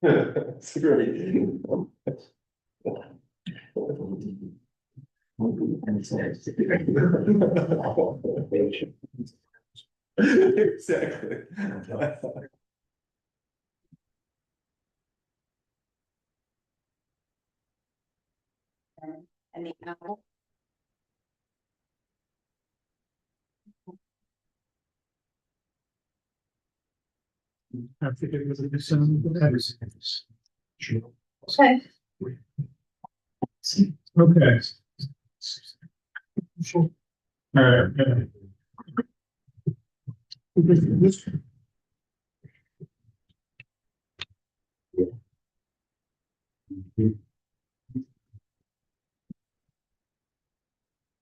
It's great. Exactly. And the apple. I think it was a good sound. Okay. Okay. All right.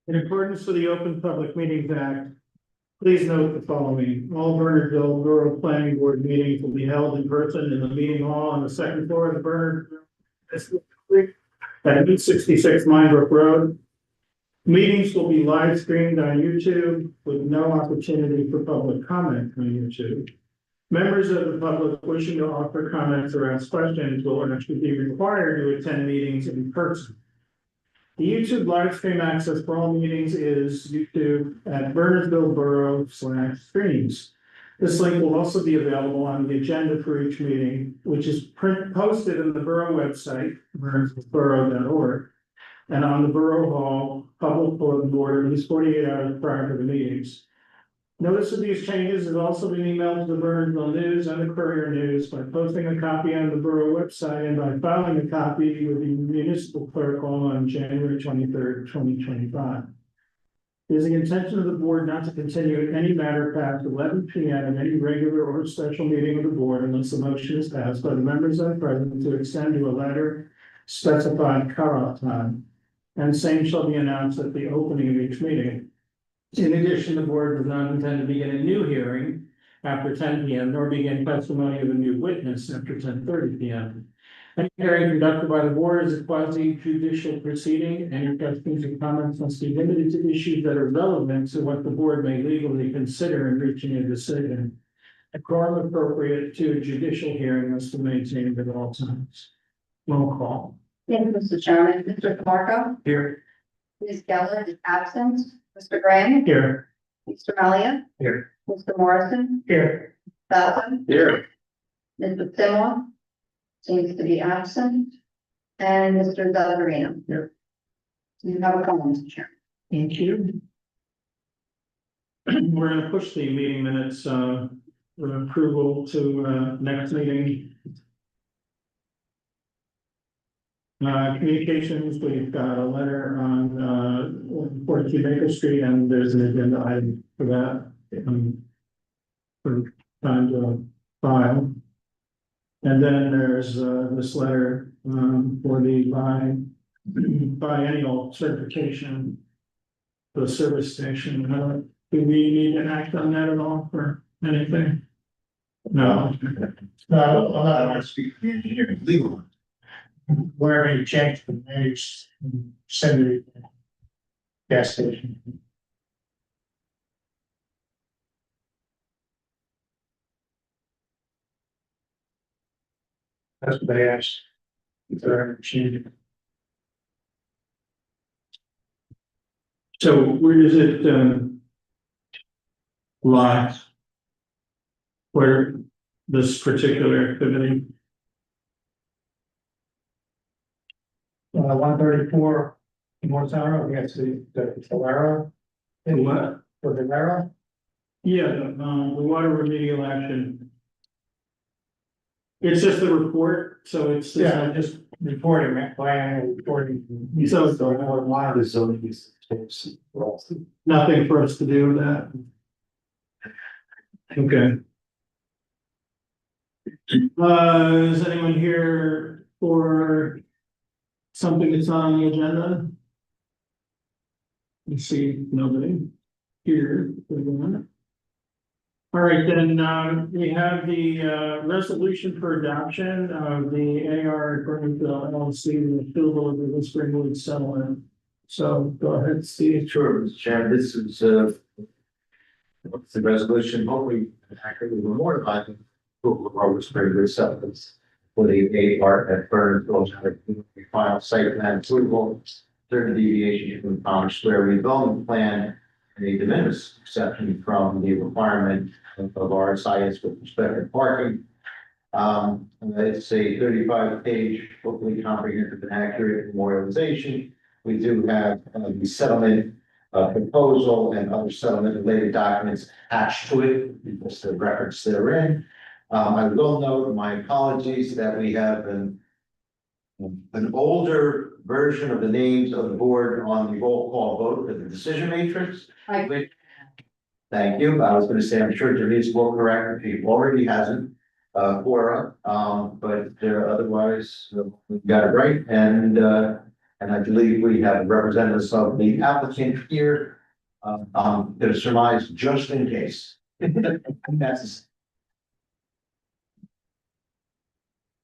In accordance with the Open Public Meetings Act, please note the following. All Bernardsville Borough Planning Board meetings will be held in person in the meeting hall on the second floor of the Bernardsville at 866 Minebrook Road. Meetings will be live streamed on YouTube with no opportunity for public comment on YouTube. Members of the public wishing to offer comments or ask questions will actually be required to attend meetings in person. The YouTube live stream access for all meetings is YouTube at Bernardsville Borough/streams. This link will also be available on the agenda for each meeting, which is posted in the Borough website, bernardsvilleborough.org, and on the Borough Hall public bulletin board at least 48 hours prior to the meetings. Notice of these changes has also been emailed to the Bernardsville News and the Courier News by posting a copy on the Borough website and by filing a copy with the municipal clerk on January 23rd, 2025. It is the intention of the board not to continue any matter past 11 p.m. in any regular or special meeting of the board unless the motion is passed by the members that are present to extend to a later specified cutoff time, and same shall be announced at the opening of each meeting. In addition, the board does not intend to begin a new hearing after 10 p.m. nor begin testimony of a new witness after 10:30 p.m. Any hearing conducted by the board is a quasi judicial proceeding. Any questions or comments must be limited to issues that are relevant to what the board may legally consider in reaching a decision. A quorum appropriate to a judicial hearing must be maintained at all times. Roll call. Thank you, Mr. Chairman. Mr. Camarco. Here. Ms. Geller is absent. Mr. Graham. Here. Mr. Melia. Here. Mr. Morrison. Here. Falcon. Here. Mr. Seymour seems to be absent. And Mr. Zazarino. Here. You have a comment, Mr. Chairman. Thank you. We're gonna push the meeting minutes, for approval to, next meeting. Communications, we've got a letter on, 42 Baker Street, and there's an agenda item for that. For time to file. And then there's, this letter, for the biennial certification. For the service station, do we need to act on that at all for anything? No. No, I want to speak to the engineering legal. Where you change the names, send it. Gas station. That's what they asked. If they're changing. So where does it, lie? Where this particular activity? 134 North Tower, I guess the Valero. What? For Valero. Yeah, the water remedial action. It's just a report, so it's. Yeah, just reporting, plan, reporting. So A lot of the zoning is. nothing for us to do with that. Okay. Is anyone here for something that's not on the agenda? You see nobody here. All right, then, we have the, resolution for adoption of the AR Bernardsville LLC and the approval of the Springwood settlement. So go ahead, Steve. Sure, Mr. Chairman, this is, it's a resolution, hopefully accurately memorializing approval of our Springwood settlements for the A part at Bernardsville, final site plan approval, certain deviation from Palmer Square redevelopment plan, and a de minimis exception from the requirement of RSIS with respect to parking. It's a 35-page, hopefully comprehensive and accurate memorialization. We do have the settlement proposal and other settlement related documents attached to it, because the records therein. I will note my apologies that we have an older version of the names of the board on the roll call vote for the decision matrix. Thank you. I was going to say, I'm sure Denise will correct if he already hasn't for but otherwise we got it right, and I believe we have representatives of the applicant here. To surmise just in case.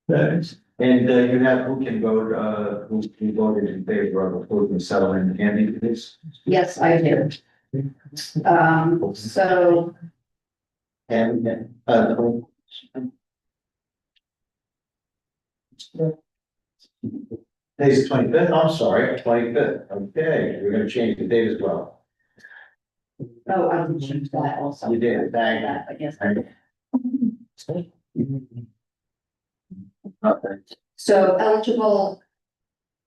That's. And you have who can vote, who voted in favor of approving settlement, Andy, please. Yes, I do. So And today's 25th, I'm sorry, 25th, okay, we're gonna change the date as well. oh, I can change that also. You did, thank you. I guess. Okay. So eligible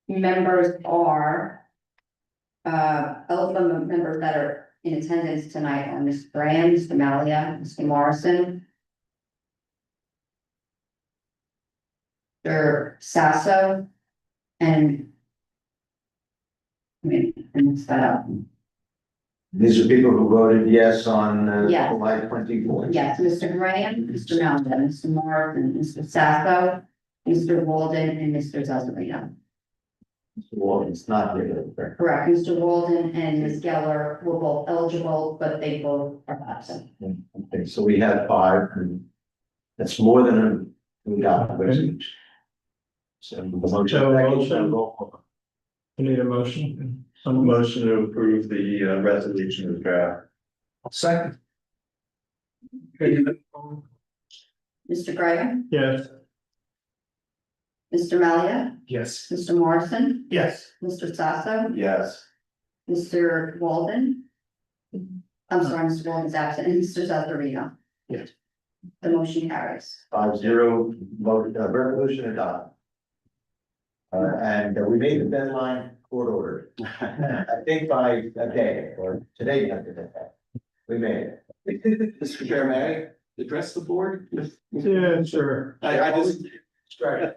members are eligible members that are in attendance tonight are Ms. Graham, Mr. Malia, Mr. Morrison, Mr. Sasso, and mix that up. These are people who voted yes on Yes. July 24th. Yes, Mr. Graham, Mr. Malia, Mr. Morrison, Mr. Sasso, Mr. Walden, and Mr. Zazarino. Well, it's not here. Correct, Mr. Walden and Ms. Geller were both eligible, but they both are absent. Okay, so we have 5, and that's more than we got. So the motion. You need a motion? Some motion to approve the resolution of draft. Second. Mr. Graham, Yes. Mr. Malia, Yes. Mr. Morrison, Yes. Mr. Sasso, Yes. Mr. Walden. I'm sorry, Mr. Walden is absent, and Mr. Zazarino. Yes. The motion carries. 5-0 vote, resolution adopted. And we made the deadline court ordered. I think by a day or today, we made it. Mr. Chair, may I address the board? Yeah, sure. I just, Right.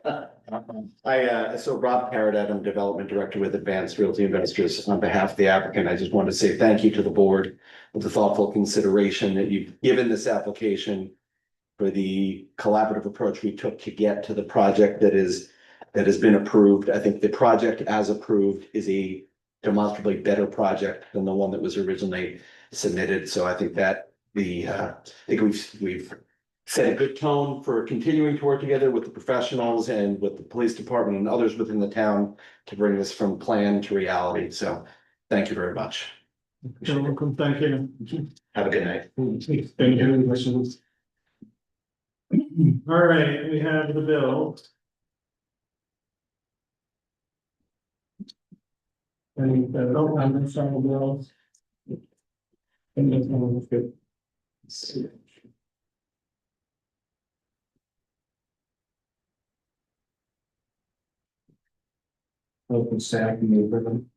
so Rob Paradet, I'm Development Director with Advanced Realty Investors. On behalf of the applicant, I just wanted to say thank you to the board for the thoughtful consideration that you've given this application, for the collaborative approach we took to get to the project that has been approved. I think the project as approved is a demonstrably better project than the one that was originally submitted. So I think that I think we've set a good tone for continuing to work together with the professionals and with the police department and others within the town to bring this from plan to reality. So thank you very much. You're welcome, thank you. Have a good night. Thank you. All right, we have the bill. And, I'm sorry, bills. And this one was good. Open stack and move them.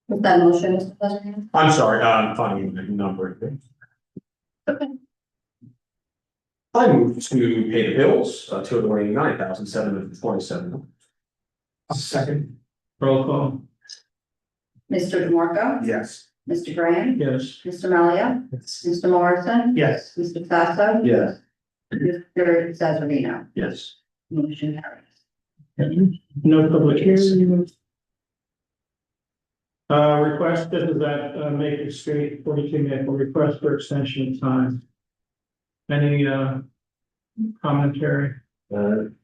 With that motion, Mr. Zazarino? I'm sorry, I'm finding the number. Okay. I move to pay the bills, totaling $9,747. Second. Roll call. Mr. DeMarco, Yes. Mr. Graham, Yes. Mr. Malia, Mr. Morrison, Yes. Mr. Sasso, Yes. Mr. Zazarino. Yes. Motion carries. No public hearing. Request, this is at Maple Street, 42 Maple, request for extension of time. Any commentary?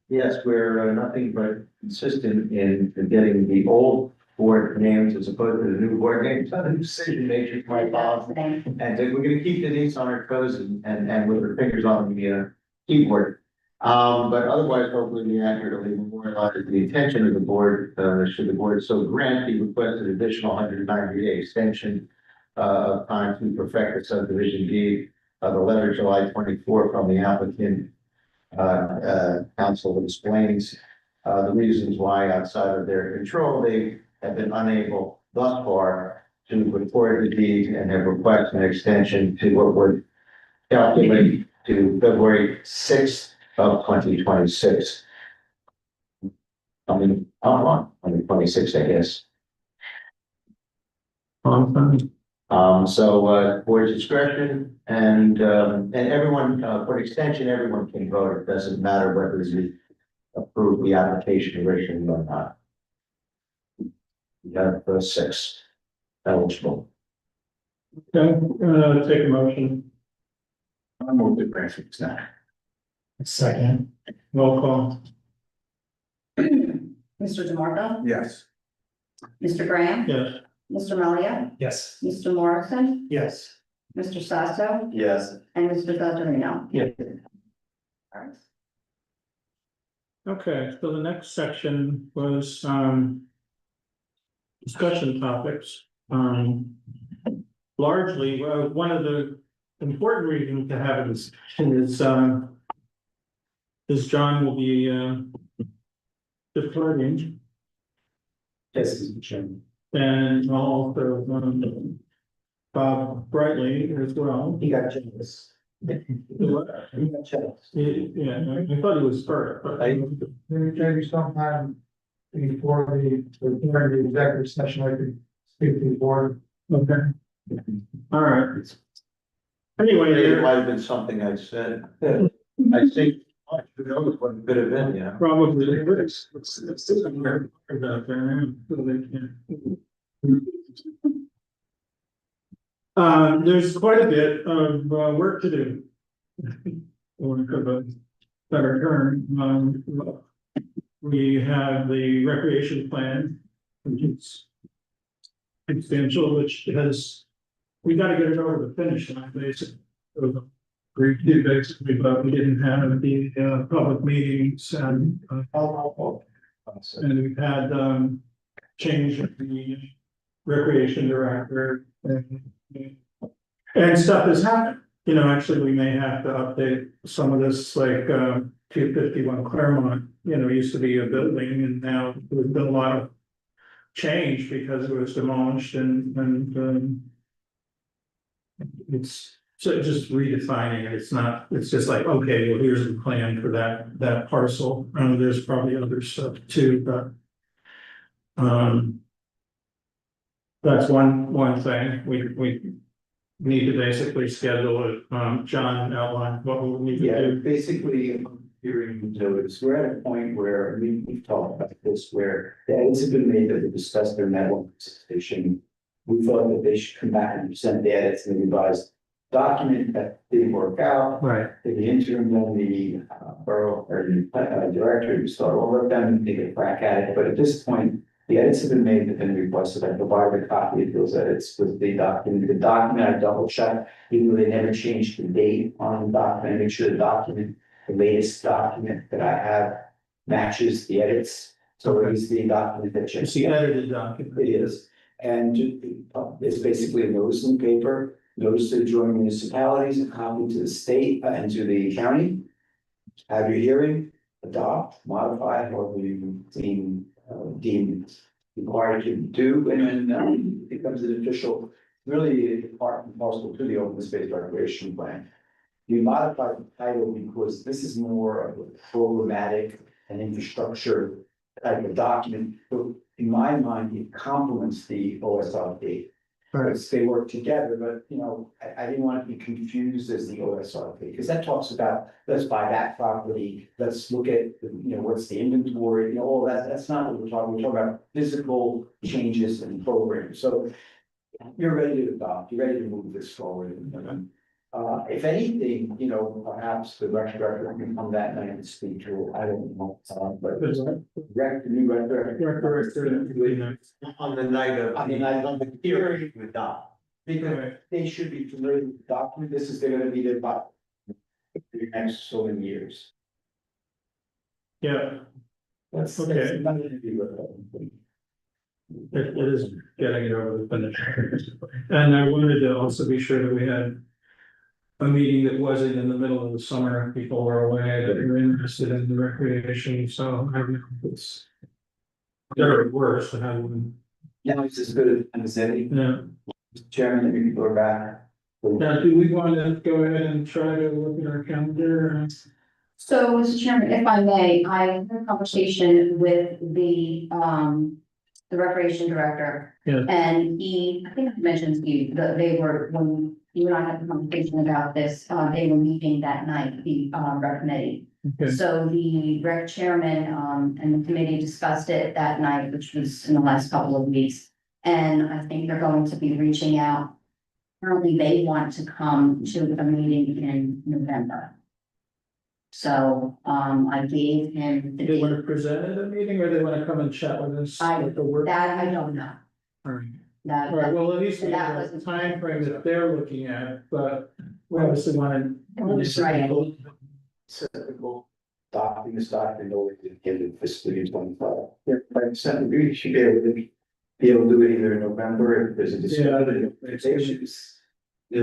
Yes, we're nothing but consistent in getting the old board names as opposed to the new board names, so the decision makers might follow. And then we're gonna keep Denise on her toes and with her fingers on the keyboard. But otherwise, hopefully we accurately memorialize the intention of the board, should the board so grant the requested additional 190-day extension of time to perfect the subdivision deed. The letter July 24 from the applicant, council explains the reasons why outside of their control, they have been unable thus far to record the deed and have requested an extension to what would calculate to February 6th of 2026. I mean, on 26th, I guess. So, board's discretion and everyone, for extension, everyone can vote. It doesn't matter whether you approve the application originally or not. You have the 6 eligible. Okay, take a motion, I move the grant now. Second. roll call. Mr. DeMarco, Yes. Mr. Graham, Yes. Mr. Melia, Yes. Mr. Morrison, Yes. Mr. Sasso, Yes. and Mr. Zazarino. Yeah. All right. Okay, so the next section was, discussion topics. Largely, one of the important reasons to have a discussion is John will be, departing, Yes, Mr. Chairman. and also, Bob Brightly as well. He got jealous. He got jealous. Yeah, I thought he was first, but Maybe sometime before during the executive session, I could speak to the board. okay. All right. Anyway, It there might have been something I said. I think, who knows what it could have been, you know? probably. It's about that, so they can- there's quite a bit of work to do. Or of a better term, we have the recreation plan, which is substantial, which has, we gotta get it over the finish line, basically. Review basically, but we didn't have the public meetings and we've had change of the recreation director and stuff has happened. You know, actually, we may have to update some of this, like 251 Claremont, you know, used to be a building and now there's been a lot of change because it was demolished and it's so just redefining it. It's not, it's just like, okay, well, here's the plan for that parcel. There's probably other stuff too, but that's one thing. We need to basically schedule it. John outlined what we need to Yeah, do. basically, hearing notice, we're at a point where we've talked about this, where the edits have been made that we discussed their network participation. We thought that they should come back and present the edits and the revised document that didn't work out. Right. In the interim, then the borough or the director, we start all of them and take a crack at it, but at this point, the edits have been made, have been requested. I provided a copy of those edits with the document. The document I double checked, even though they never changed the date on the document, I make sure the document, the latest document that I have matches the edits. So it is the document that It's checks. the edited document. It is, and it's basically a notice in the paper, notice to join municipalities, a copy to the state and to the county. Have your hearing, adopt, modify, however you deem required to do, and then it becomes an official, really part and parcel to the open space recreation plan. We modified the title because this is more of a programmatic and infrastructure type of document. So in my mind, it complements the OSRP. Because they work together, but you know, I didn't want to be confused as the OSRP, because that talks about, let's buy that property, let's look at, you know, what's the inventory, you know, all that, that's not what we're talking about physical changes and programs, so. You're ready to adopt, you're ready to move this forward, If anything, perhaps the rec director can come that night and speak to, I don't know, but There's a the new rec director. On the night of. On the night of the hearing. You adopt. Because they should be familiar with the document, this is, they're gonna be there by the next so many years. Yeah, That's Okay. nothing to do with it. it is getting it over the finish. And I wanted to also be sure that we had a meeting that wasn't in the middle of the summer, if people were away, that were interested in the recreation, so I don't know if it's better or worse to have one. Now it's as good as any, Yeah. Chairman, if people are back. Now, do we want to go ahead and try to look at our calendar? So, Mr. Chairman, if I may, I had a conversation with the recreation director. Yeah. And I think I mentioned to you, that they were, when you and I had the conversation about this, they were meeting that night, the rec committee. Okay, So the rec chairman, and the committee discussed it that night, which was in the last couple of weeks. And I think they're going to be reaching out. Apparently, they want to come to a meeting in November. So, I gave him the they want date. to present at a meeting, or they want to come and chat with us? I- like a work? That I don't know. All right. That, All right, well, at least we That have a wasn't- time frame that they're looking at, but we obviously want Right. to. Typical document, this document, always give it fiscal year 25. Yeah, like seven, we should be able to do it either in November if there's a discussion. Yeah. If they issues. you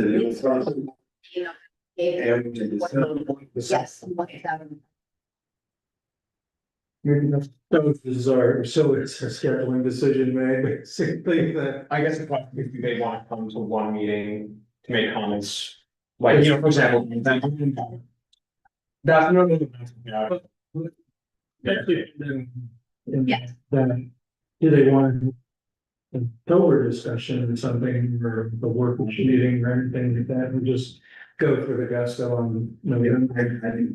know, gave And to yes, what is that? So it's a scheduling decision made, basically, that. I guess the question is, do they want to come to one meeting to make comments? Like, for example, that's no, Actually, then. Yes. Then, do they want a October discussion or something, or the work meeting or anything like that, and just go for the gusto on November? I think.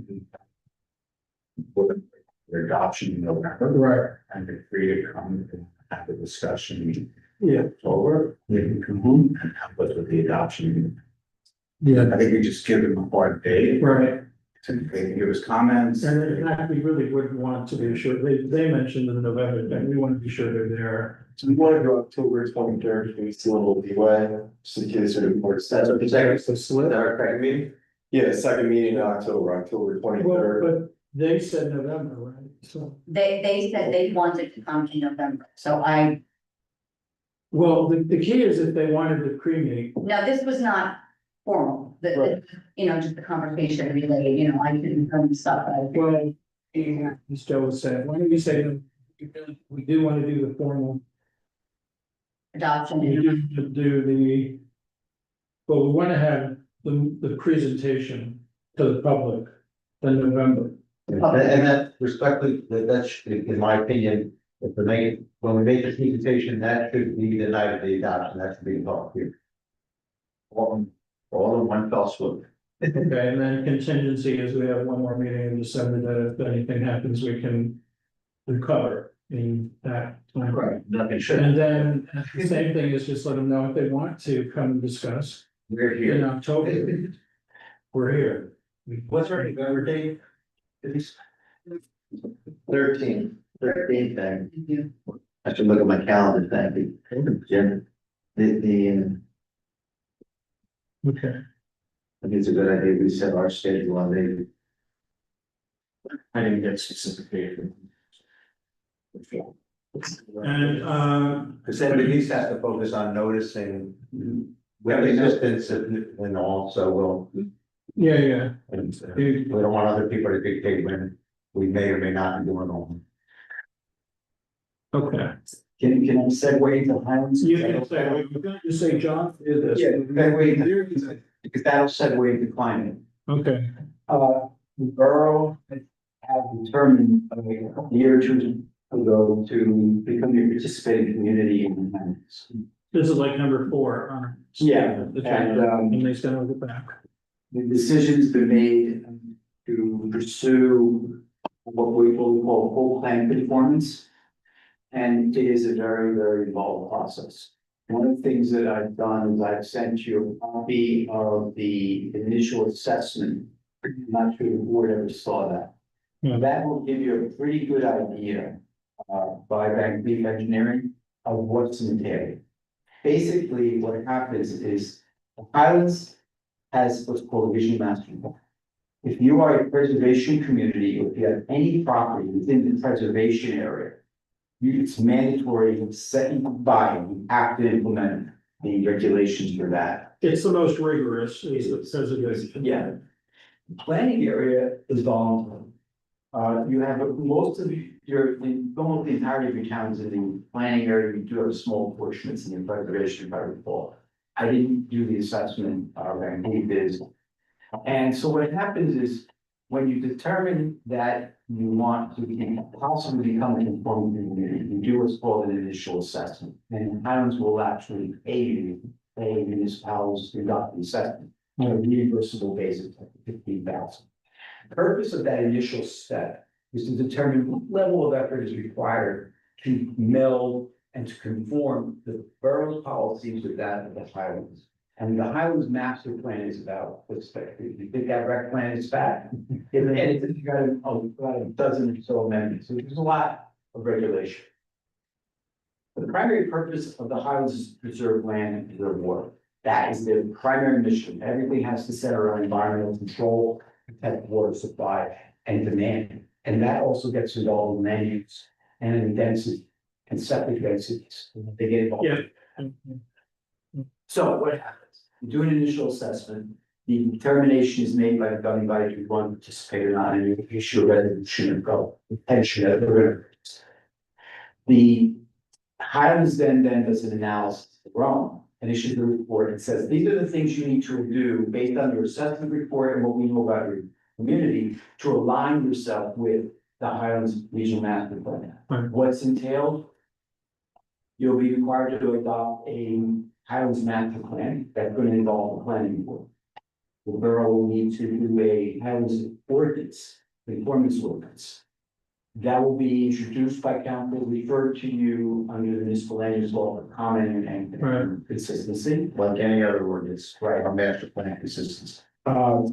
Their adoption in November, Right, and they're free to come and have a discussion yeah, in October, they can come home and help us with the adoption. yeah, I think we just give them a hard date, right. and they can give us comments. And in fact, we really wouldn't want to be sure, they mentioned in November, that we want to be sure they're there. So we want to go October 23rd, we still a little leeway, just in case there are more steps. That's what the second, The slip. our second meeting? Yeah, second meeting in October Well, 23rd. but they said November, right? So, They said they wanted to come in November, so well, the key is if they wanted to cremate, no, this was not formal, Right. Just the conversation relayed, I didn't come stuff, well, as Joe was saying, why don't we say that we do want to do the formal, adoption. we do the. But we want to have the presentation to the public in November. And that respectfully, that's, in my opinion, if when we make the presentation, that should be the night of the adoption, that should be involved here. All in one fell swoop. Okay, and then contingency is we have one more meeting in December that if anything happens, we can recover in that time. Right. Nothing should, And then the same thing is just let them know if they want to come and discuss we're in here. October. We're here. What's our November date? 13th then. I should look at my calendar, thank you. Jim. Okay. I think it's a good idea, we set our schedule on the. I didn't get specific date. And Because then Denise has to focus on noticing. With resistance and also will, yeah, and we don't want other people to dictate when we may or may not be doing all. okay. Can I segue into Highlands? You can say, we're going to say John did this. Yeah, because that'll segue into climate. Okay, The borough have determined a year or two ago to become a participating community in the Highlands. this is like number 4. Yeah, And they sent it back. The decision's been made to pursue what we call whole plan conformance. And it is a very, very involved process. One of the things that I've done is I've sent you a copy of the initial assessment. I'm not sure the board ever saw that. Yeah. That will give you a pretty good idea, by Van Cleef Engineering of what's entailed. Basically, what happens is Highlands has what's called a vision master plan. If you are a preservation community, or if you have any property within the preservation area, it's mandatory to set by, you have to implement the regulations for that. It's the most rigorous, it says it is. Yeah. The planning area is voluntary. You have most of almost the entirety of your towns in the planning area, you do have a small portion that's in the preservation, if I recall. I didn't do the assessment, Van Cleef is. And so what happens is, when you determine that you want to possibly become a conforming community, you do what's called an initial assessment. And Highlands will actually pay municipalities to conduct the assessment on a reimbursable basis, like $15,000. The purpose of that initial step is to determine what level of effort is required to meld and to conform the borough's policies with that of the Highlands. And the Highlands master plan is about what's that, you think that rec plan is fat? And it's got a dozen or so amendments, so there's a lot of regulation. The primary purpose of the Highlands is to preserve land and preserve water. That is their primary mission. Everything has to center around environmental control, protect water supply and demand. And that also gets involved in land use and in density and septic densities. They get involved. Yeah. So what happens? You do an initial assessment, the determination is made by the governing body if you want to participate or not, and you issue a resolution of intention that we're gonna. The Highlands then does an analysis of their own and issues the report and says, these are the things you need to do based on your assessment report and what we know about your community to align yourself with the Highlands Regional Master Plan. Right. What's entailed? You'll be required to adopt a Highlands Master Plan that's going to involve the planning board. The borough will need to do a Highlands ordinance, conformance ordinance. That will be introduced by council, referred to you under the municipal land use law for comment and consistency. Like any other ordinance, Right. our master plan consistency.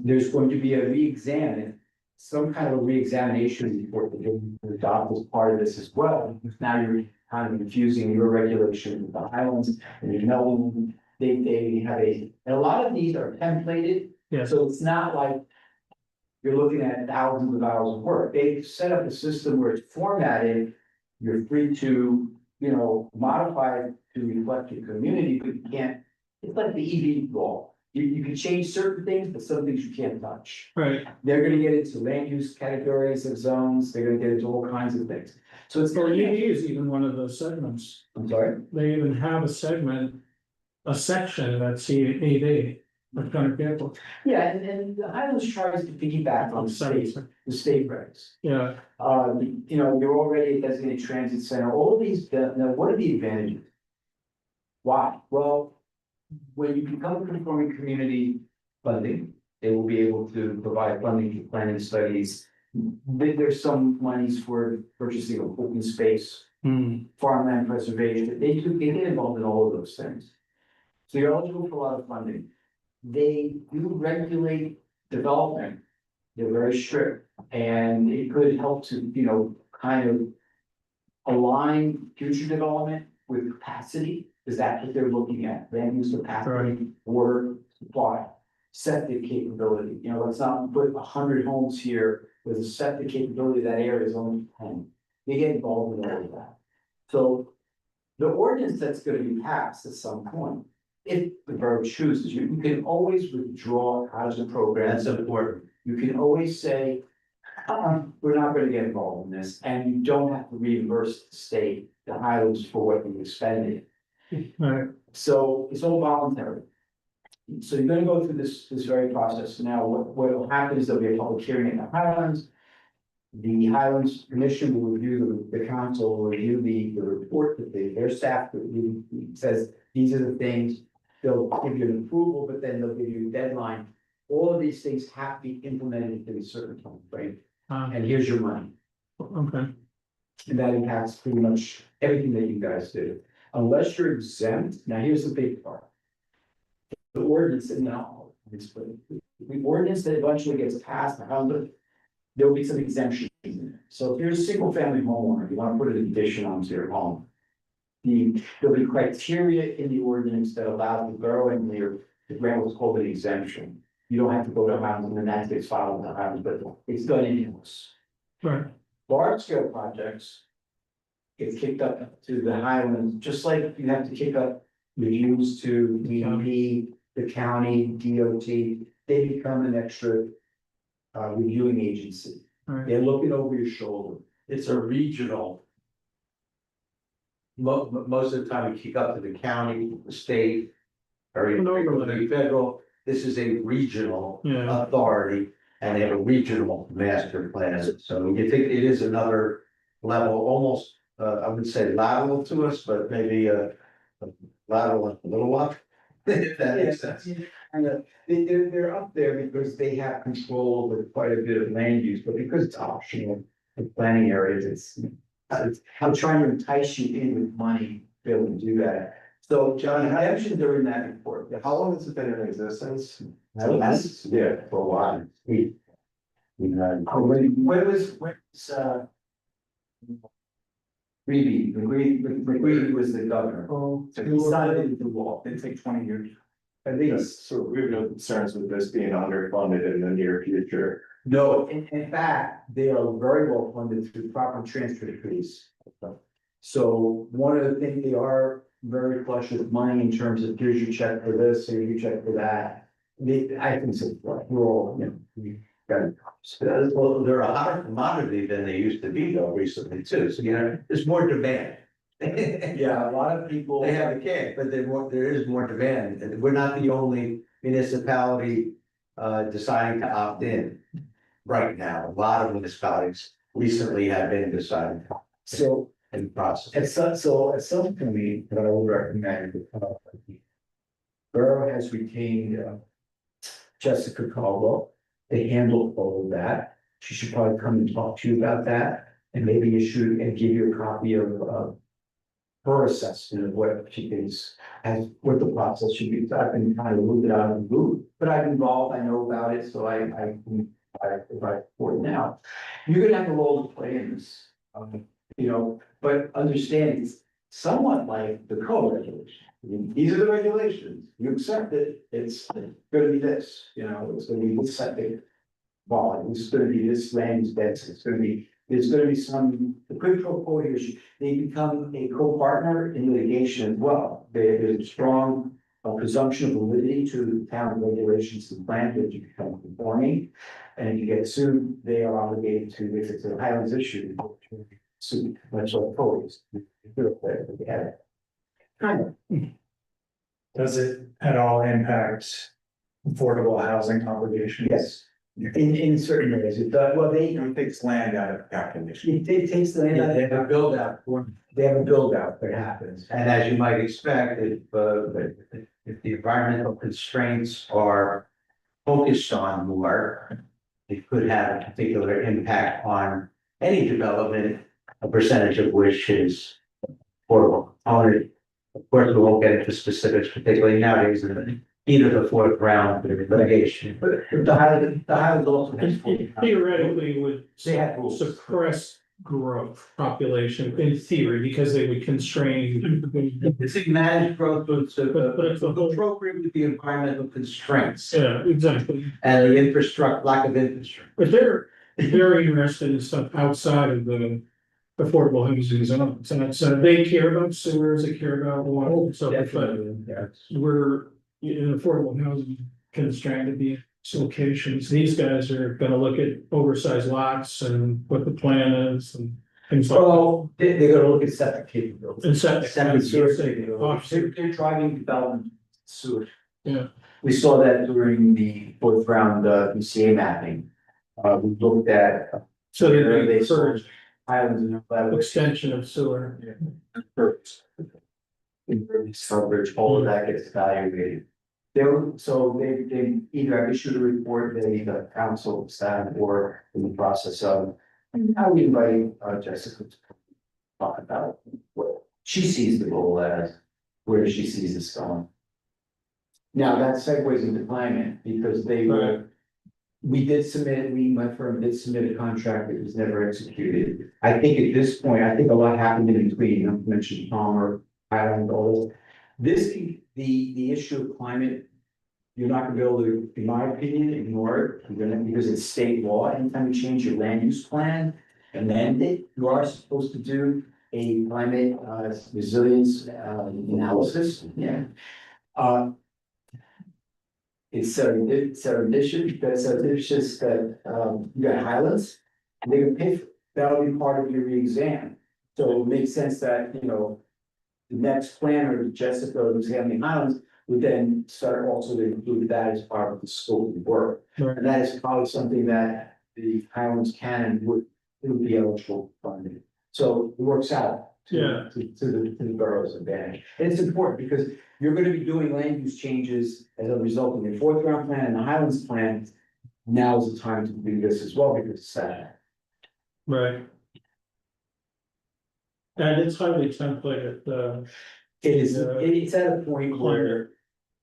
There's going to be a re-examine, some kind of a re-examination report that you'll adopt as part of this as well. Because now you're kind of infusing your regulation with the Highlands, and you know, they have and a lot of these are templated. Yeah. So it's not like you're looking at thousands of hours of work. They've set up a system where it's formatted. You're free to, modify it to reflect your community, but you can't, it's like the EV law. You can change certain things, but some things you can't touch. Right. They're gonna get into land use categories of zones, they're gonna get into all kinds of things. So it's Well, gonna ED be, is even one of those segments. I'm sorry, They even have a segment, a section that's ED, that's kind of careful. yeah, and the Highlands tries to piggyback on the state regs. Yeah, You're already a designated transit center, all these, now what are the advantages? Why? Well, when you become a conforming community funding, they will be able to provide funding for planning studies. There's some monies for purchasing of open space, farmland preservation, they get involved in all of those things. So you're eligible for a lot of funding. They do regulate development. They're very strict, and it could help to, kind of align future development with capacity, because that's what they're looking at, land use capacity, water supply, septic capability. Let's not put 100 homes here with a septic capability, that area is only 10. They get involved in all of that. So the ordinance that's going to be passed at some point, if the borough chooses, you can always withdraw out of the program. That's important. You can always say, we're not gonna get involved in this, and you don't have to reimburse the state, the Highlands, for what you expended. right. So it's all voluntary. So you're gonna go through this very process. Now, what will happen is there'll be a public hearing in the Highlands. The Highlands Commission will review, the council will review the report that their staff says, these are the things. They'll give you an approval, but then they'll give you a deadline. All of these things have to be implemented in a certain time frame, and here's your money. Okay. And that impacts pretty much everything that you guys do. unless you're exempt, now here's the big part. The ordinance, and now, the ordinance that eventually gets passed, there'll be some exemptions. So if you're a single family homeowner, you wanna put an addition onto your home. There'll be criteria in the ordinance that allow the borough engineer to grant what's called an exemption. You don't have to go to housing, and that gets filed with the housing, but it's done in-house. Right. Large scale projects get kicked up to the Highlands, just like you have to kick up reviews to DEP, the county, DOT, they become an extra reviewing agency. Right. They're looking over your shoulder. It's a regional. Most of the time we kick up to the county, the state, or An overlay. the federal. This is a regional Yeah. authority and they have a regional master plan. So you think it is another level, almost, I would say lateral to us, but maybe a lateral and a little up. If that makes sense. They're up there because they have control over quite a bit of land use, but because it's optional for planning areas, I'm trying to entice you in with money to be able to do that. So John, exemptions are in that report. How long has it been in existence? That's- Yeah, For a while. McGreevy was the governor. Oh, So he signed it into law. It'd take 20 years. At Yes, least. so we have no concerns with this being underfunded in the near future. No, in fact, they are very well funded through proper transfer decrees. So one of the things, they are very flush with money in terms of here's your check for this, here's your check for that. I think so, we're all, we got it. Well, they're a higher commodity than they used to be though recently too. So, there's more demand. Yeah, a lot of people. They have a cash, but there is more demand, and we're not the only municipality deciding to opt in. Right now, a lot of municipalities recently have been deciding So in the process. at some point, that I would recommend. Borough has retained Jessica Caldwell to handle all of that. She should probably come and talk to you about that and maybe issue and give you a copy of her assessment of what she thinks as what the process should be. I've been kind of moved it out of the loop, but I'm involved, I know about it, so I provide for it now. You're gonna have to roll the play in this, but understand it's somewhat like the code regulation. These are the regulations, you accept it, it's gonna be this, it's gonna be this septic volume, it's gonna be this land use density, there's gonna be some, the quid pro quo here, they become a co-partner in litigation as well. There's a strong presumption of validity to the town regulations and plans that you become conforming. And if you get sued, they are obligated to, if it's a Highlands issue, to sue, much like police. Kind of. Does it at all impact affordable housing obligations? Yes, in certain ways, it does, well, It takes land out of calculation. it takes the, Yeah, they have a build out. they have a build out that happens. And as you might expect, if the environmental constraints are focused on more, it could have a particular impact on any development, a percentage of which is affordable. Of course, we won't get into specifics, particularly nowadays, in either the fourth round of litigation. But the Highlands also has. It theoretically would They have rules. suppress growth population in theory, because they would constrain. It's a managed growth, but it's But it's a whole- appropriate with the environmental constraints Yeah, exactly. and the infrastructure, lack of infrastructure. But they're very interested in stuff outside of the affordable housing zone. So they care about sewers, they care about water, and so forth, but we're in affordable housing constrained to these locations. These guys are gonna look at oversized lots and what the plan is and things like that. Well, they're gonna look at septic capabilities. And set. Septic sewer They're capabilities. They're driving development sewer. Yeah. We saw that during the fourth round, BCA mapping. We looked at. So they They encourage Islands and Flatbush. extension of sewer. Coverage, all of that gets evaluated. They either have issued a report, they either council staff or in the process of. And I would invite Jessica to talk about what she sees the goal as, where she sees this going. Now, that segues into climate, because they were, my firm did submit a contract that was never executed. I think at this point, I think a lot happened in between, I mentioned Palmer, Highland, all this. The issue of climate, you're not gonna be able to, in my opinion, ignore it, because it's state law. Anytime you change your land use plan, amend it, you are supposed to do a climate resilience analysis, yeah. It's serendipitous that you got Highlands, and they're gonna pay for, that'll be part of your re-exam. So it makes sense that, you know, the next planner, Jessica, who's handling Highlands, would then start also to include that as part of the scope of work. Right. And that is probably something that the Highlands can and would be eligible for funding. So it works out to the borough's advantage. And it's important because you're gonna be doing land use changes as a result of your fourth round plan and the Highlands plan. Now is the time to do this as well, because it's sad. Right. And it's highly templated, It's at a point where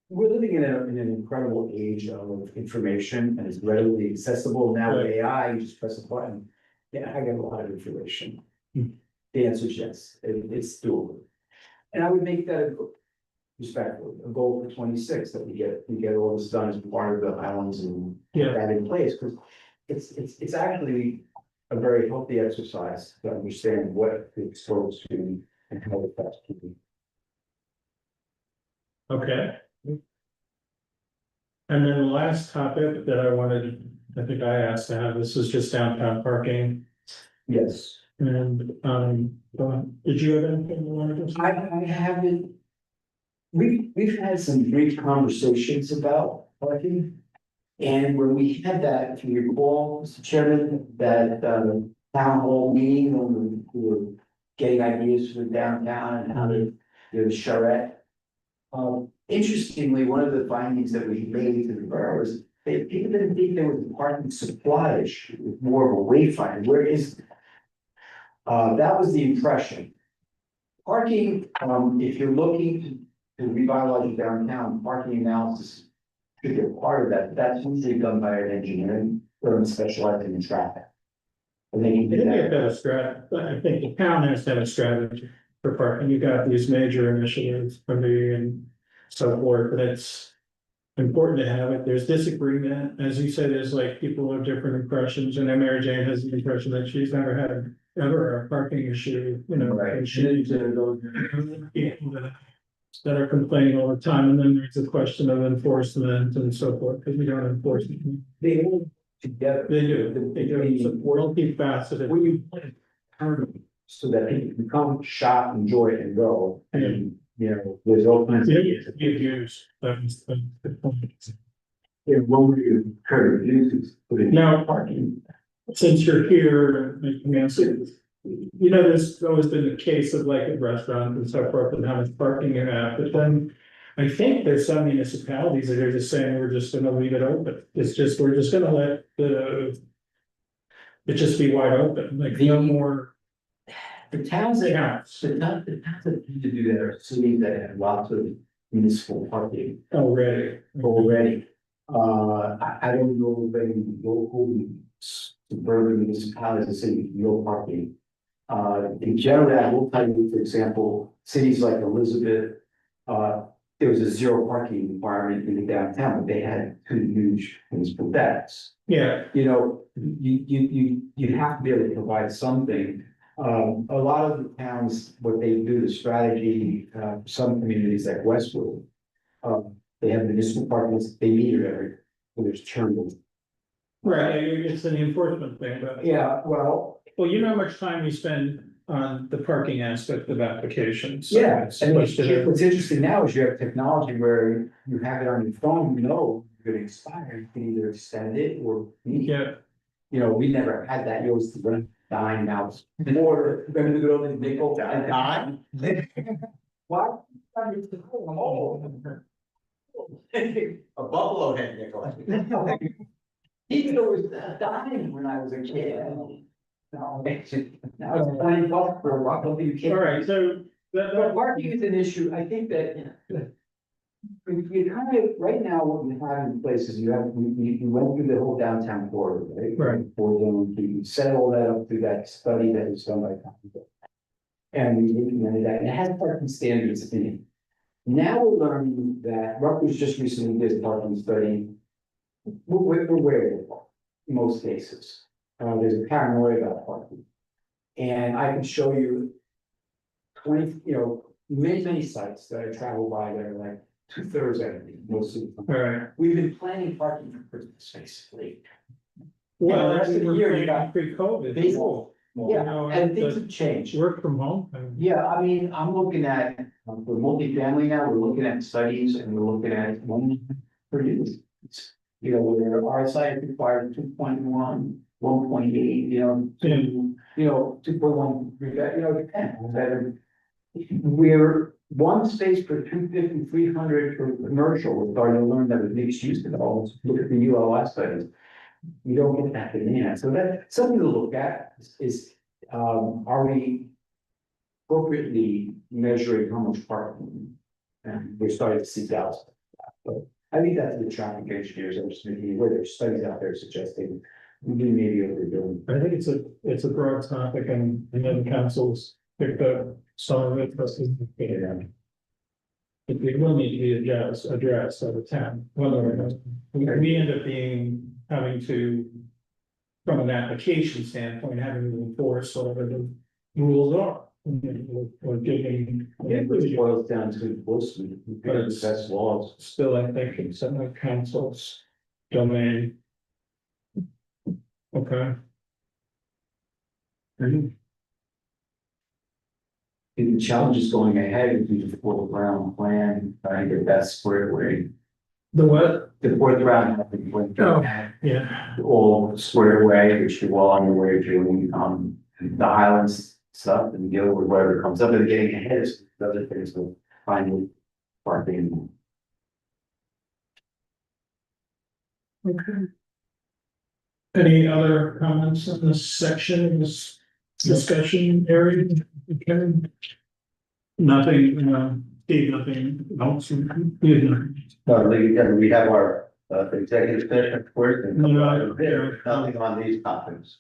we're living in an incredible age of information, and it's readily accessible. Now with AI, you just press a button. Yeah, I get a lot of information. The answer is yes, it's doable. And I would make that respectfully, a goal for 26, that we get all this done as part of the Highlands and get that in place, because it's actually a very healthy exercise to understand what it's exposed to and how it affects people. okay. And then the last topic that I think I asked to have, this is just downtown parking. Yes. And, did you have anything you wanted to say? I haven't. We've had some brief conversations about parking. And when we had that, if you recall, Mr. Chairman, that town hall meeting, when we were getting ideas for the downtown and how to do the charrette. Interestingly, one of the findings that we made to the borough is that people didn't think there was a parking supply issue, it was more of a wayfinding. Where is it? That was the impression. Parking, if you're looking to revitalize your downtown, parking analysis should be a part of that. That's usually done by an engineering firm specializing in traffic. And they can do Maybe a that. better strategy, I think the town has to have a strategy for parking. You got these major initiatives, and so forth, but it's important to have it. There's disagreement, as you said, there's like people have different impressions, and then Mary Jane has the impression that she's never had ever a parking issue, you know. Right. And she's that are complaining all the time, and then there's a question of enforcement and so forth, because we don't enforce it. They all together. They do, it's a multifaceted. When you put it tournament, so that people can come, shop, enjoy it and go, and, you know, there's all kinds of. Use. Yeah, what would you encourage users to put in? Now, Parking. since you're here, you know, there's always been the case of like at restaurants and so forth and how much parking you have, but then I think there's some municipalities that are just saying, we're just gonna leave it open. It's just, we're just gonna let it just be wide open, like no more. The towns that counts the towns that need to do that are cities that have lots of municipal parking already. already. I don't know of any local suburban municipalities that say no parking. In general, I will tell you, for example, cities like Elizabeth, there was a zero parking requirement in the downtown, but they had two huge municipal decks. Yeah, You know, you have to be able to provide something. A lot of the towns, what they do, the strategy, some communities like Westwood, they have municipal parking, they meter every, when there's churn. right, it's an enforcement thing, but. Yeah, well, Well, you know how much time we spend on the parking aspect of applications. So yeah, it's and supposed to- what's interesting now is you have technology where you have it on your phone, you know, you're gonna expire, you can either extend it or. Yeah, You know, we never had that, you always run dime now, more, remember the good old nickel and dime? What? A buffalo head nickel. Even though it was a dime when I was a kid. Now it's $20 for a buck, you all can't. right, so But parking is an issue, I think that. You kind of, right now, what you have in place is you went through the whole downtown corridor, right? Right. You set all that up through that study that was done by. And we implemented that, and it has parking standards in it. Now we're learning that Rutgers just recently did a parking study. We're aware of it in most cases. There's a paranoia about parking. And I can show you 20, many sites that I travel by that are like 2/3 empty, most of the time. Alright, We've been planning parking for Christmas, basically. well, the rest of the year, you got pre-COVID. baseball. You know, And things the have changed. work from home. and- Yeah, I mean, I'm looking at, for multifamily now, we're looking at studies and we're looking at one per unit. Where our site requires 2.1, 1.8, two, 2.1, depends. Better. We're one space per 250, 300 for commercial, we're starting to learn that with mixed use developments, look at the ULS studies. You don't get that demand, so that's something to look at is, are we appropriately measuring how much parking? And we're starting to see that, but I think that's the traffic engineers, where there's studies out there suggesting we may be overdoing. I think it's a broad topic and the councils picked up some of it, but it will need to be addressed at the town, whether we end up having to, from an application standpoint, having to enforce whatever the rules are. Or giving. It really boils down to enforcement, we pick the best laws. Still, I think it's in the council's domain. Okay. The challenge is going ahead with the fourth round plan, trying to get that squared away. The what? The fourth round, I think, went Oh, yeah. all squared away, which you're well on your way to doing, the Highlands stuff and deal with whatever comes up and getting ahead of the other things of finding parking. Okay. Any other comments on this section, in this discussion area? Okay. Nothing, Steve, nothing else? We have nothing. No, we have our executive session first and No, nothing on these topics.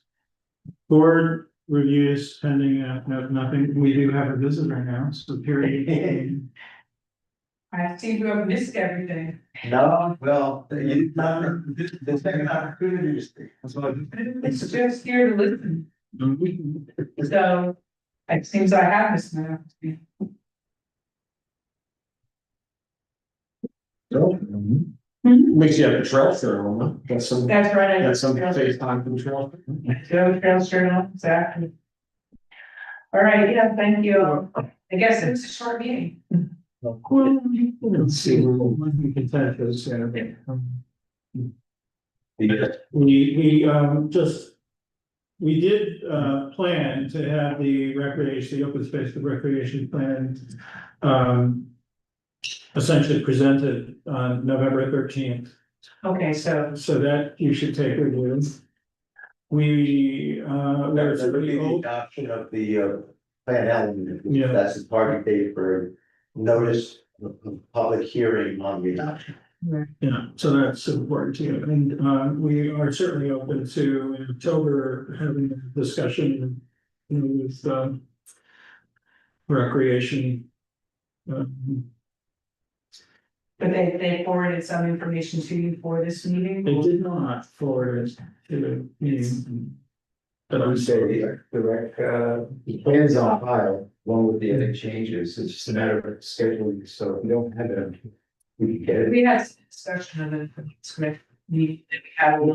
Board reviews pending, nothing. We do have a visitor now, so period. I seem to have missed everything. No, well, the second opportunity is. It's just here to listen. So it seems I have missed my opportunity. At least you have the trail shirt on, huh? Got some, That's right. got some FaceTime for the trail. Trail shirt on, exactly. All right, yeah, thank you. I guess it was a short meeting. Let's see, we can touch this, we did plan to have the open space for recreation plan essentially presented on November 13th. Okay, so So that you should take with you. That's the adoption of the plan element. Yeah. That's the target date for notice of public hearing on the adoption. Yeah, so that's important to you, and we are certainly open to in October having a discussion with recreation. but they forwarded some information to you for this meeting? They did not forward it to the meeting. But I I'm would say the direct, the plans on file, along with the other changes, it's just a matter of scheduling, so if we don't have it, we can get it. We had some discussion of it, meeting that we had a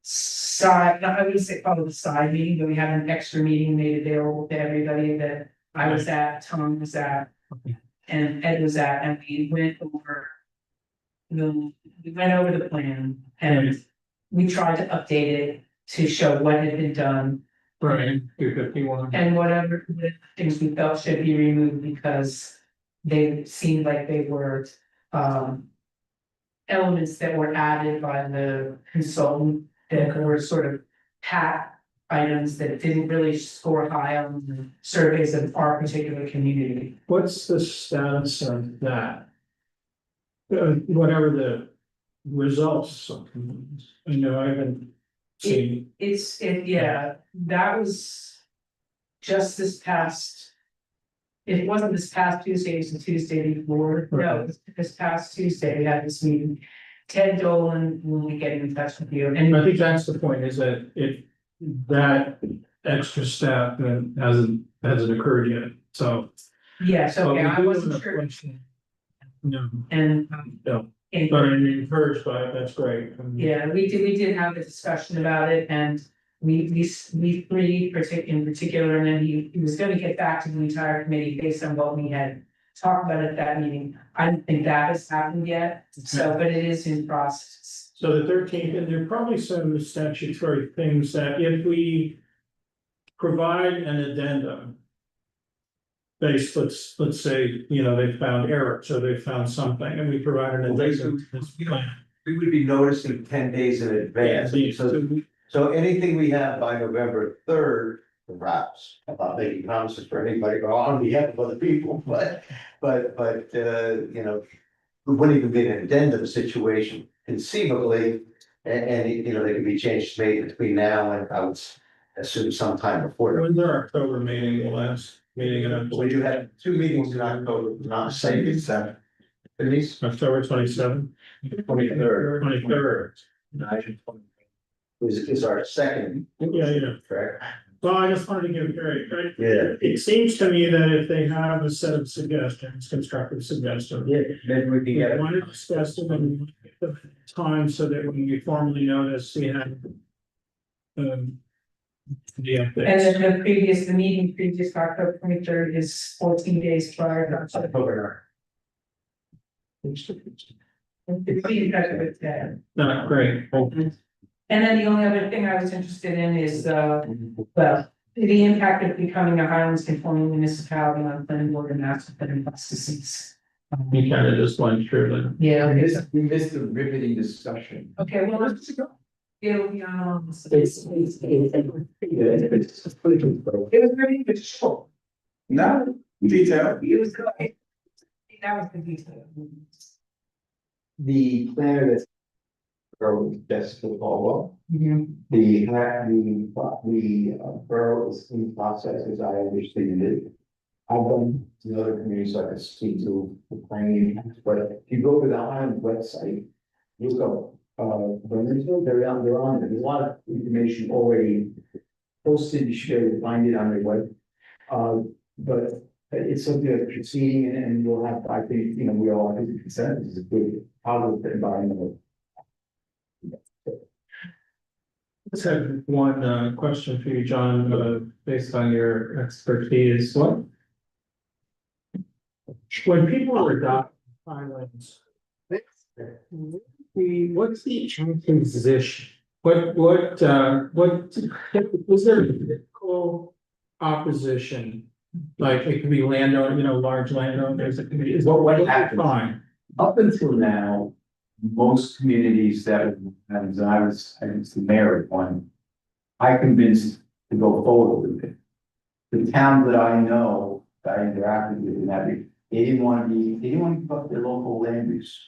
side, I wouldn't say probably the side meeting, but we had an extra meeting made available to everybody that I was at, Tom was at. And Ed was at, and we went over the plan and we tried to update it to show what had been done. Right, 251. And whatever the things we felt should be removed because they seemed like they were elements that were added by the consultant that were sort of items that didn't really score high on the surveys of our particular community. What's the status of that? Whatever the results, I know I haven't seen. Yeah, that was just this past. It wasn't this past Tuesday, it was the Tuesday before, no, it was this past Tuesday, we had this meeting. Ted Dolan will be getting in touch with you, and I think that's the point, is that that extra staff hasn't occurred yet, so. yes, okay, But I we do wasn't have a sure. question. No, And. No. and- but I'm encouraged by it, that's great. Yeah, we did have a discussion about it, and we three in particular, and then he was gonna get back to the entire committee based on what we had talked about at that meeting. I don't think that has happened yet, so, but it is in process. So the 13th, and there are probably some statutory things that if we provide an addendum. Based, let's say, they found error, so they found something, and we provide an addendum to this plan. We would be noticing 10 days in advance, so anything we have by November 3rd, perhaps, I'm not making promises for anybody or on behalf of other people, but, we wouldn't even be in an addendum situation conceivably. And they could be changes made between now and I would assume sometime before. When's our October meeting, the last meeting in We do have 2 meetings in October, not the same, it's Denise, October 27th? 23rd. 23rd. Is our second. Yeah. Correct. Well, I just wanted to give right. Yeah. It seems to me that if they have a set of suggestions, constructive suggestions. Yeah, then we can We get it. want to discuss them and give them time so that when we formally notice, we have. The And updates. then the meeting previous October 23rd is 14 days prior to. October. With that. Not great. And then the only other thing I was interested in is, well, the impact of becoming a Highlands conforming municipality on planning board and master plan processes. We kind of just went through them. Yeah, okay, so- We missed the riveting discussion. okay, well, let's go. It'll be on. It's pretty good. It's pretty good. It was really good, short. No, detail. It was good. That was the detail. The planner that's. That's the follow Mhm. up. The borough is in process, as I understand it. I've done in other communities, like I speak to the planning, but if you go to the Highland website, you go, Bernardsville, they're on it. There's a lot of information already posted. You should be able to find it on their web. But it's something that's proceeding and we'll have, I think, we all have to consent. This is a good positive environment. Let's have one question for you, John, based on your expertise. When people adopt Highlands, what's the transition? What was there a typical opposition? Like it could be landowner, large landowners, it could be, is what happened? Fine. Up until now, most communities that, and I was the mayor of one, I convinced to go forward with it. The town that I know, that I interacted with, and that they didn't want to give up their local land use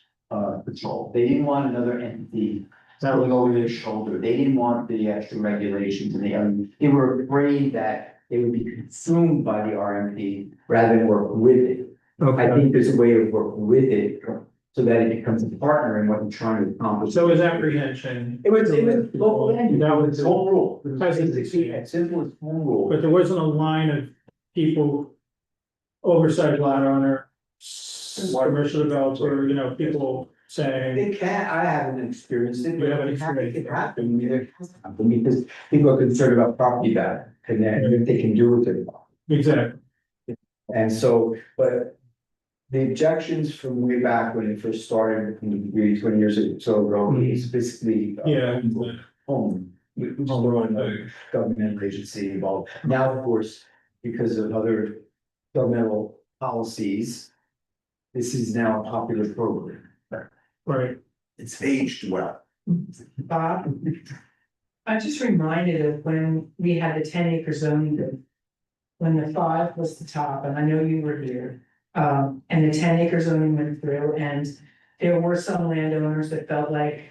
patrol. They didn't want another entity settling over their shoulder. They didn't want the extra regulations, and they were afraid that they would be consumed by the RMP rather than work with it. I think there's a way to work with it so that it becomes a partner in what you're trying to accomplish. So is apprehension. It was local land, That use, was it's home rule. Because it's- As simple as home rule. But there wasn't a line of people, oversized lot owner, commercial developer, people saying. It can, I haven't experienced it, You haven't but experienced it happened, I mean, it has happened, because people are concerned about property value, and then what they can do with their property. Exactly. And so, but the objections from way back when it first started, maybe 20 years or so ago, is basically. Yeah. Home, which is the governmental agency involved. Now, of course, because of other governmental policies, this is now a popular program. Right. It's aged well. Bob, I'm just reminded of when we had the 10 acre zoning. When the 5 was the top, and I know you were here, and the 10 acre zoning went through, and there were some landowners that felt like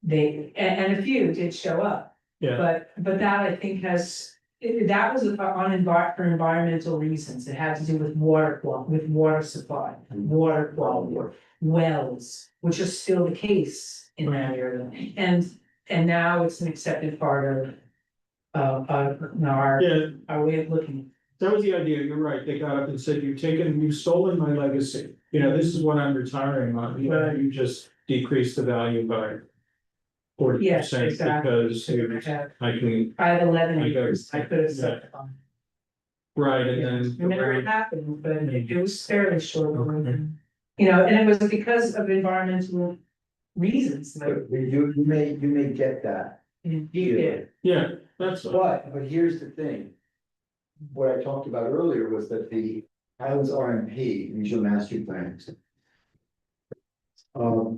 and a few did show up. Yeah. But that I think that was for environmental reasons. It had to do with water supply, water quality, wells, which is still the case in that area. And now it's an accepted part of our way of looking. That was the idea, you're right, they got up and said, you've stolen my legacy, this is what I'm retiring on, you just decrease the value by 40%. Yes, exactly. Because I have 11 I got- acres, I could have said. Right, and It then. never happened, but it was fairly short. And it was because of environmental reasons, like. You may get that. You did. Yeah, that's, But here's the thing. What I talked about earlier was that the Highlands RMP, Regional Master Plan.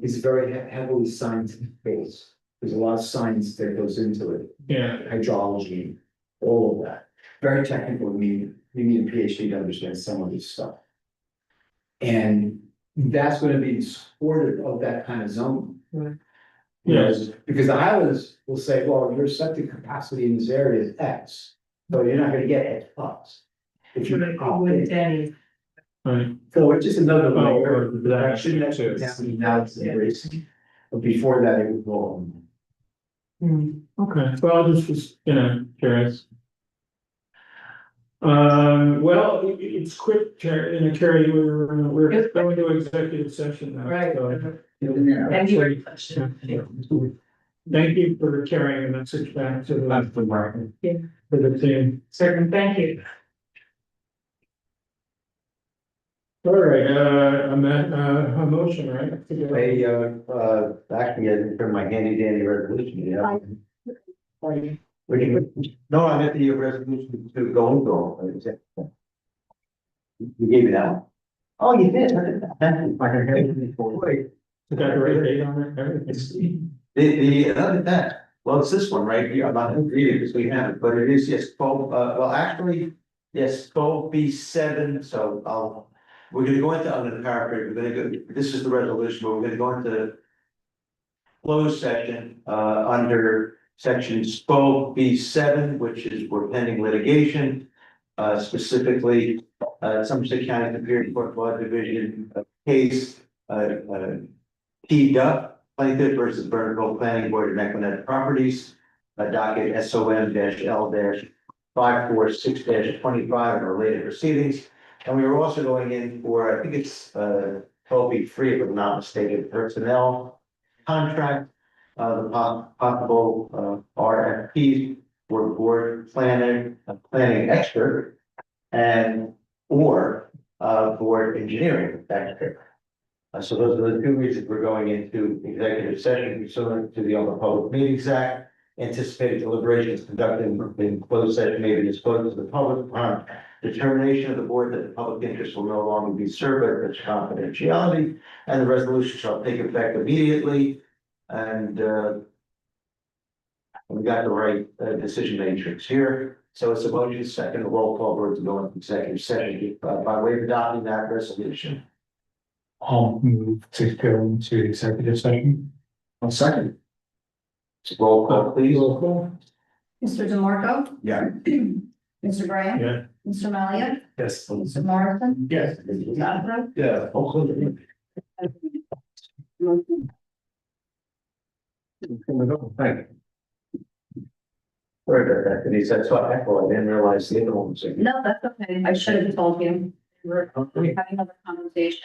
Is very heavily scientific based. There's a lot of science that goes into it, yeah, hydrology, all of that. Very technical, you need a PhD to understand some of this stuff. And that's gonna be supportive of that kind of zone. Right. yes, Because the Highlands will say, well, your septic capacity in this area is X, so you're not gonna get X plus. If you. With Denny. right, So it's just another Oh, layer or that that shouldn't actually too. happen now it's embracing. But before that, it would go on. okay, well, this was, curious. Well, it's quick, Carrie, we're going to executive session now. Right. so- And you were. Thank you for carrying the message back to the. Yeah. For the team. Second, thank you. All right, a motion, right? Actually, I didn't turn my handy dandy resolution, No, I meant the resolution to go and go. You gave me that one? Oh, you did, look at that. Thank you. Wait. Got the right date on it, everything. Look at that, well, it's this one right here, I'm not gonna read it because we have it, but it is, yes, 12, well, actually, yes, 12B7, so we're gonna go into, I'm gonna paraphrase, we're gonna go, this is the resolution, but we're gonna go into closed session, under section 12B7, which is we're pending litigation, specifically, Somerset County Superior Court Law Division case, T. Duck, plaintiff versus Bernardsville Planning Board of Equinette Properties, docket SOM-L-546-25 and related proceedings. And we were also going in for, I think it's 12B3, if I'm not mistaken, personnel contract, the possible RFP for board planning expert and or board engineering expert. So those are the two reasons we're going into executive session pursuant to the Open Public Meetings Act. Anticipated deliberations conducted in closed session may be disclosed to the public upon determination of the board that the public interest will no longer be served by such confidentiality, and the resolution shall take effect immediately. And we got the right decision matrix here. So it's a motion, second, roll call vote to go into executive session by way of adopting that resolution. I'll move to go into executive session. I'll second. Roll call, please. Roll call. Mr. DeMarco? Yeah. Mr. Graham? Yeah. Mr. Melia? Yes. Mr. Morrison? Yes. Mr. Godfrey? Yeah. Thank you. Sorry about that, Denise, I saw echo, I didn't realize the other one was in. No, that's okay. I should have told you. We're having another conversation.